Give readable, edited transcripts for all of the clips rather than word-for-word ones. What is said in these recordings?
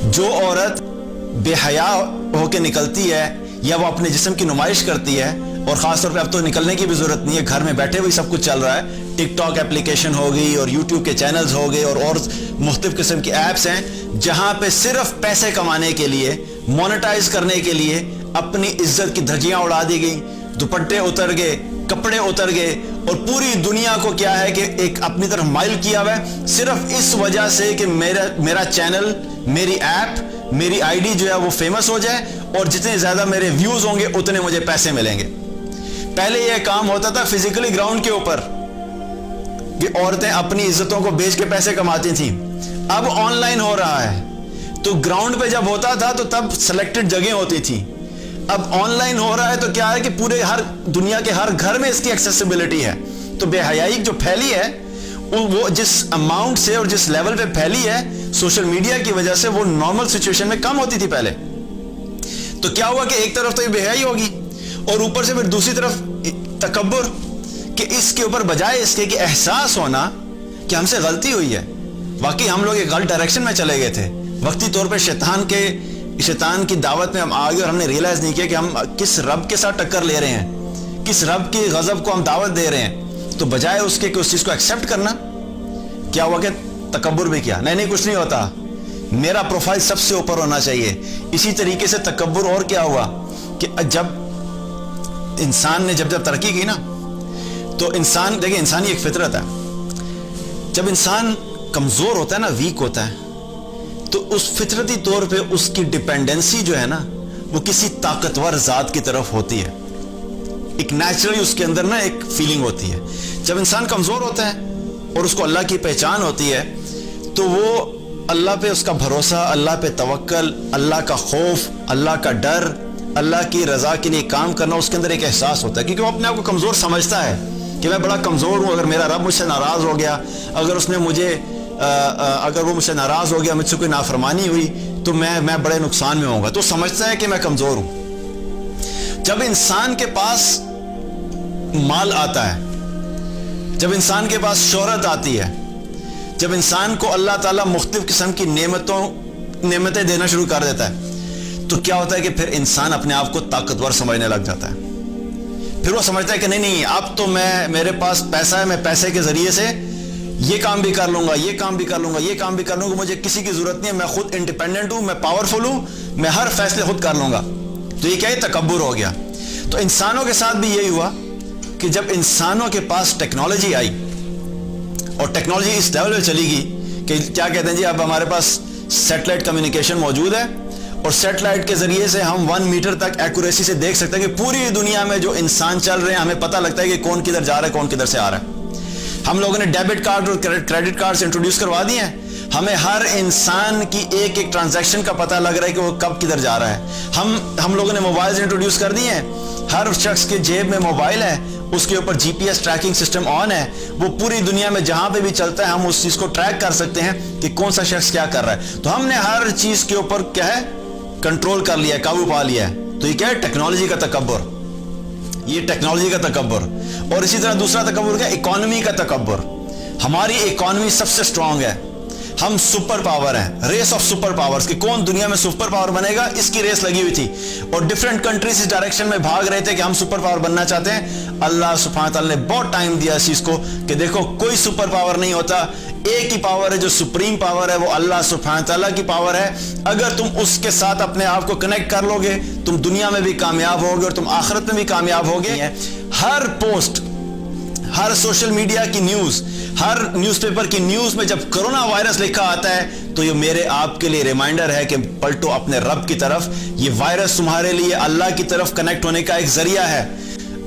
جو عورت بے حیا ہو کے نکلتی ہے یا وہ اپنے جسم کی نمائش کرتی ہے، اور خاص طور پہ اب تو نکلنے کی بھی ضرورت نہیں ہے، گھر میں بیٹھے ہوئے سب کچھ چل رہا ہے، ٹک ٹاک اپلیکیشن ہو گئی اور یوٹیوب کے چینلز ہو گئے اور مختلف قسم کی ایپس ہیں جہاں پہ صرف پیسے کمانے کے لیے، مونیٹائز کرنے کے لیے اپنی عزت کی دھجیاں اڑا دی گئی، دوپٹے اتر گئے، کپڑے اتر گئے، اور پوری دنیا کو کیا ہے کہ ایک اپنی طرف مائل کیا ہوا ہے صرف اس وجہ سے کہ میرا چینل، میری ایپ، میری آئی ڈی جو ہے وہ فیمس ہو جائے، اور جتنے زیادہ میرے ویوز ہوں گے اتنے مجھے پیسے ملیں گے۔ پہلے یہ کام ہوتا تھا فزیکلی گراؤنڈ کے اوپر کہ عورتیں اپنی عزتوں کو بیچ کے پیسے کماتی تھیں، اب آن لائن ہو رہا ہے۔ تو گراؤنڈ پہ جب ہوتا تھا تو تب سلیکٹڈ جگہیں ہوتی تھی، اب آن لائن ہو رہا ہے تو کیا ہے کہ پورے دنیا کے ہر گھر میں اس کی ایکسیسیبلٹی ہے۔ تو بے حیائی جو پھیلی ہے وہ جس اماؤنٹ سے اور جس لیول پہ پھیلی ہے سوشل میڈیا کی وجہ سے، وہ نارمل سچویشن میں کم ہوتی تھی پہلے۔ تو کیا ہوا کہ ایک طرف تو یہ بے حیائی ہوگی، اور اوپر سے پھر دوسری طرف تکبر، کہ اس کے اوپر بجائے اس کے کہ احساس ہونا کہ ہم سے غلطی ہوئی ہے، واقعی ہم لوگ ایک غلط ڈائریکشن میں چلے گئے تھے، وقتی طور پہ شیطان کی دعوت میں ہم آگے، اور ہم نے ریئلائز نہیں کیا کہ ہم کس رب کے ساتھ ٹکر لے رہے ہیں، کس رب کی غضب کو ہم دعوت دے رہے ہیں۔ تو بجائے اس کے کہ اس چیز کو ایکسیپٹ کرنا، کیا ہوا کہ تکبر بھی کیا، نہیں کچھ نہیں ہوتا، میرا پروفائل سب سے اوپر ہونا چاہیے۔ اسی طریقے سے تکبر، اور کیا ہوا کہ جب انسان نے جب ترقی کی نا، تو انسان، دیکھیں انسانی ایک فطرت ہے، جب انسان کمزور ہوتا ہے نا، ویک ہوتا ہے، تو اس فطرتی طور پہ اس کی ڈیپینڈنسی جو ہے نا وہ کسی طاقتور ذات کی طرف ہوتی ہے، ایک نیچرلی اس کے اندر نا ایک فیلنگ ہوتی ہے۔ جب انسان کمزور ہوتا ہے اور اس کو اللہ کی پہچان ہوتی ہے تو وہ اللہ پہ اس کا بھروسہ، اللہ پہ توکل، اللہ کا خوف، اللہ کا ڈر، اللہ کی رضا کے لیے کام کرنا، اس کے اندر ایک احساس ہوتا ہے، کیونکہ وہ اپنے آپ کو کمزور سمجھتا ہے کہ میں بڑا کمزور ہوں، اگر میرا رب مجھ سے ناراض ہو گیا، اگر وہ مجھ سے ناراض ہو گیا، مجھ سے کوئی نافرمانی ہوئی تو میں بڑے نقصان میں ہوں گا، تو سمجھتا ہے کہ میں کمزور ہوں۔ جب انسان کے پاس مال آتا ہے، جب انسان کے پاس شہرت آتی ہے، جب انسان کو اللہ تعالیٰ مختلف قسم کی نعمتیں دینا شروع کر دیتا ہے، تو کیا ہوتا ہے کہ پھر انسان اپنے آپ کو طاقتور سمجھنے لگ جاتا ہے۔ پھر وہ سمجھتا ہے کہ نہیں اب تو میرے پاس پیسہ ہے، میں پیسے کے ذریعے سے یہ کام بھی کر لوں گا، یہ کام بھی کر لوں گا، یہ کام بھی کر لوں گا، مجھے کسی کی ضرورت نہیں ہے، میں خود انڈیپینڈنٹ ہوں، میں پاورفل ہوں، میں ہر فیصلے خود کر لوں گا۔ تو یہ کیا ہے؟ تکبر ہو گیا۔ تو انسانوں کے ساتھ بھی یہی ہوا کہ جب انسانوں کے پاس ٹیکنالوجی آئی، اور ٹیکنالوجی اس لیول پہ چلی گئی کہ کیا کہتے ہیں جی، اب ہمارے پاس سیٹلائٹ کمیونیکیشن موجود ہے، اور سیٹلائٹ کے ذریعے سے ہم 1 میٹر تک ایکوریسی سے دیکھ سکتے ہیں کہ پوری دنیا میں جو انسان چل رہے ہیں، ہمیں پتہ لگتا ہے کہ کون کدھر جا رہا ہے، کون کدھر سے آ رہا ہے۔ ہم لوگوں نے ڈیبٹ کارڈ اور کریڈٹ کارڈ سے انٹروڈیوس کروا دیے ہیں، ہمیں ہر انسان کی ایک ٹرانزیکشن کا پتہ لگ رہا ہے کہ وہ کب کدھر جا رہا ہے۔ ہم لوگوں نے موبائل انٹروڈیوس کر دیے ہیں، ہر شخص کے جیب میں موبائل ہے، اس کے اوپر G P S tracking system on ہے، وہ پوری دنیا میں جہاں پہ بھی چلتا ہے ہم اس چیز کو ٹریک کر سکتے ہیں کہ کون سا شخص کیا کر رہا ہے۔ تو ہم نے ہر چیز کے اوپر کیا ہے؟ کنٹرول کر لیا ہے، قابو پا لیا ہے۔ تو یہ کیا ہے؟ ٹیکنالوجی کا تکبر، یہ ٹیکنالوجی کا تکبر۔ اور اسی طرح دوسرا تکبر کیا؟ اکانومی کا تکبر۔ ہماری اکانومی سب سے سٹرونگ ہے، ہم سپر پاور ہیں، ریس آف سپر پاورز، کہ کون دنیا میں سپر پاور بنے گا، اس کی ریس لگی ہوئی تھی، اور ڈیفرنٹ کنٹریز اس ڈائریکشن میں بھاگ رہے تھے کہ ہم سپر پاور بننا چاہتے ہیں۔ اللہ سبحانہ تعالیٰ نے بہت ٹائم دیا اس چیز کو کہ دیکھو کوئی سپر پاور نہیں ہوتا، ایک ہی پاور ہے جو سپریم پاور ہے، وہ اللہ سبحانہ تعالیٰ کی پاور ہے۔ اگر تم اس کے ساتھ اپنے آپ کو کنیکٹ کر لو گے، تم دنیا میں بھی کامیاب ہوگے اور تم آخرت میں بھی کامیاب ہوگے۔ ہر پوسٹ، ہر سوشل میڈیا کی نیوز، ہر نیوز پیپر کی نیوز میں جب کرونا وائرس لکھا آتا ہے تو یہ میرے آپ کے لیے ریمائنڈر ہے کہ پلٹو اپنے رب کی طرف۔ یہ وائرس تمہارے لیے اللہ کی طرف کنیکٹ ہونے کا ایک ذریعہ ہے۔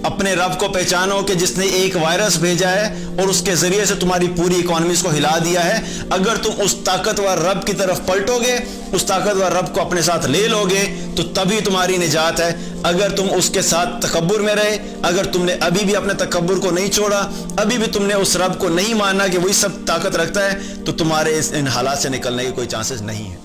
اپنے رب کو پہچانو کہ جس نے ایک وائرس بھیجا ہے اور اس کے ذریعے سے تمہاری پوری اکانومیز کو ہلا دیا ہے۔ اگر تم اس طاقتور رب کی طرف پلٹو گے، اس طاقتور رب کو اپنے ساتھ لے لو گے، تو تبھی تمہاری نجات ہے۔ اگر تم اس کے ساتھ تکبر میں رہے، اگر تم نے ابھی بھی اپنے تکبر کو نہیں چھوڑا، ابھی بھی تم نے اس رب کو نہیں مانا کہ وہی سب طاقت رکھتا ہے، تو تمہارے ان حالات سے نکلنے کے کوئی چانسز نہیں ہے۔